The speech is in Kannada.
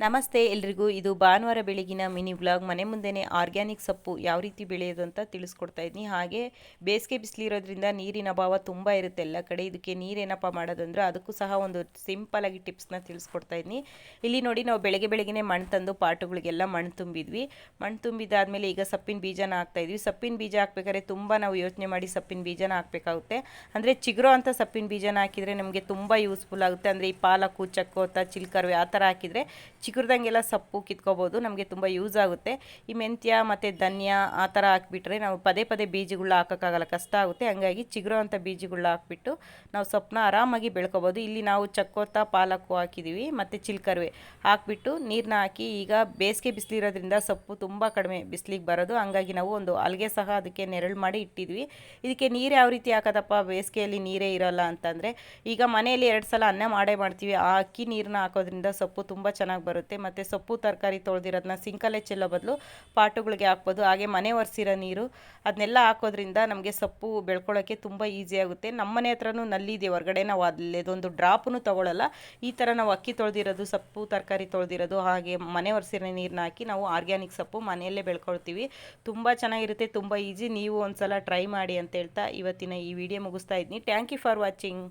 ನಮಸ್ತೆ ಎಲ್ರಿಗೂ. ಇದು ಭಾನುವಾರ ಬೆಳಗಿನ ಮಿನಿ ವ್ಲಾಗ್. ಮನೆ ಮುಂದೆನೇ ಆರ್ಗ್ಯಾನಿಕ್ ಸೊಪ್ಪು ಯಾವ ರೀತಿ ಬೆಳೆಯೋದು ಅಂತ ತಿಳಿಸ್ಕೊಡ್ತಾ ಇದ್ದೀನಿ. ಹಾಗೆ ಬೇಸಿಗೆ ಬಿಸಿಲಿರೋದ್ರಿಂದ ನೀರಿನ ಅಭಾವ ತುಂಬ ಇರುತ್ತೆ ಎಲ್ಲ ಕಡೆ. ಇದಕ್ಕೆ ನೀರೇನಪ್ಪ ಮಾಡೋದಂದ್ರೆ ಅದಕ್ಕೂ ಸಹ ಒಂದು ಸಿಂಪಲ್ ಆಗಿ ಟಿಪ್ಸ್ನ ತಿಳಿಸ್ಕೊಡ್ತಾ ಇದ್ದೀನಿ. ಇಲ್ಲಿ ನೋಡಿ, ನಾವು ಬೆಳಗ್ಗೆನೇ ಮಣ್ಣು ತಂದು ಪಾಟುಗಳಿಗೆಲ್ಲ ಮಣ್ಣು ತುಂಬಿದ್ವಿ. ಮಣ್ಣು ತುಂಬಿದಾದ್ಮೇಲೆ ಈಗ ಸೊಪ್ಪಿನ ಬೀಜನ ಹಾಕ್ತಾ ಇದ್ವಿ. ಸೊಪ್ಪಿನ ಬೀಜ ಹಾಕ್ಬೇಕಾದ್ರೆ ತುಂಬ ನಾವು ಯೋಚನೆ ಮಾಡಿ ಸೊಪ್ಪಿನ ಬೀಜನ ಹಾಕಬೇಕಾಗುತ್ತೆ. ಅಂದರೆ ಚಿಗುರೋ ಅಂತ ಸೊಪ್ಪಿನ ಬೀಜನ ಹಾಕಿದರೆ ನಮಗೆ ತುಂಬ ಯೂಸ್ಫುಲ್ ಆಗುತ್ತೆ. ಅಂದರೆ ಈ ಪಾಲಕು, ಚಕ್ಕೋತ, ಚಿಲ್ಕರ್ವೆ ಆ ಥರ ಹಾಕಿದರೆ ಚಿಗುರ್ದಂಗೆಲ್ಲ ಸೊಪ್ಪು ಕಿತ್ಕೋಬೋದು, ನಮಗೆ ತುಂಬ ಯೂಸ್ ಆಗುತ್ತೆ. ಈ ಮೆಂತ್ಯ ಮತ್ತು ಧನ್ಯ ಆ ಥರ ಹಾಕ್ಬಿಟ್ರೆ ನಾವು ಪದೇ ಪದೇ ಬೀಜಗಳನ್ನ ಹಾಕೋಕ್ಕಾಗಲ್ಲ, ಕಷ್ಟ ಆಗುತ್ತೆ. ಹಂಗಾಗಿ ಚಿಗುರೋ ಅಂಥ ಬೀಜಗಳನ್ನ ಹಾಕ್ಬಿಟ್ಟು ನಾವು ಸೊಪ್ಪನ್ನ ಆರಾಮಾಗಿ ಬೆಳ್ಕೊಬೋದು. ಇಲ್ಲಿ ನಾವು ಚಕ್ಕೋತ, ಪಾಲಕು ಹಾಕಿದ್ದೀವಿ ಮತ್ತು ಚಿಲ್ಕರ್ವೆ ಹಾಕ್ಬಿಟ್ಟು ನೀರನ್ನ ಹಾಕಿ, ಈಗ ಬೇಸಿಗೆ ಬಿಸಿಲಿರೋದ್ರಿಂದ ಸೊಪ್ಪು ತುಂಬ ಕಡಿಮೆ ಬಿಸಿಲಿಗೆ ಬರೋದು. ಹಂಗಾಗಿ ನಾವು ಒಂದು ಹಲ್ಗೆ ಸಹ ಅದಕ್ಕೆ ನೆರಳು ಮಾಡಿ ಇಟ್ಟಿದ್ವಿ. ಇದಕ್ಕೆ ನೀರು ಯಾವ ರೀತಿ ಹಾಕೋದಪ್ಪ, ಬೇಸಿಗೆಯಲ್ಲಿ ನೀರೇ ಇರೋಲ್ಲ ಅಂತಂದರೆ ಈಗ ಮನೆಯಲ್ಲಿ 2 ಸಲ ಅನ್ನ ಮಾಡ್ತೀವಿ. ಆ ಅಕ್ಕಿ ನೀರನ್ನ ಹಾಕೋದ್ರಿಂದ ಸೊಪ್ಪು ತುಂಬ ಚೆನ್ನಾಗಿ ಬರುತ್ತೆ. ಮತ್ತು ಸೊಪ್ಪು ತರಕಾರಿ ತೊಳೆದಿರೋದನ್ನ ಸಿಂಕಲ್ಲೇ ಚೆಲ್ಲೋ ಬದಲು ಪಾಟುಗಳಿಗೆ ಹಾಕ್ಬೋದು. ಹಾಗೆ ಮನೆ ಒರೆಸಿರೋ ನೀರು ಅದನ್ನೆಲ್ಲ ಹಾಕೋದ್ರಿಂದ ನಮಗೆ ಸೊಪ್ಪು ಬೆಳ್ಕೊಳ್ಳೋಕ್ಕೆ ತುಂಬ ಈಸಿ ಆಗುತ್ತೆ. ನಮ್ಮ ಮನೆ ಹತ್ರನೂ ನಲ್ಲಿದೆ ಹೊರಗಡೆ, ನಾವು ಅದೊಂದು ಡ್ರಾಪನ್ನು ತೊಗೊಳ್ಳಲ್ಲ. ಈ ಥರ ನಾವು ಅಕ್ಕಿ ತೊಳೆದಿರೋದು, ಸೊಪ್ಪು ತರಕಾರಿ ತೊಳೆದಿರೋದು, ಹಾಗೆ ಮನೆ ಒರೆಸಿರೋ ನೀರನ್ನ ಹಾಕಿ ನಾವು ಆರ್ಗ್ಯಾನಿಕ್ ಸೊಪ್ಪು ಮನೆಯಲ್ಲೇ ಬೆಳ್ಕೊಳ್ತೀವಿ. ತುಂಬ ಚೆನ್ನಾಗಿರುತ್ತೆ, ತುಂಬ ಈಸಿ. ನೀವು ಒಂದ್ಸಲ ಟ್ರೈ ಮಾಡಿ ಅಂತ ಹೇಳ್ತಾ ಇವತ್ತಿನ ಈ ವಿಡಿಯೋ ಮುಗಿಸ್ತಾ ಇದ್ದೀನಿ. Thank you for watching.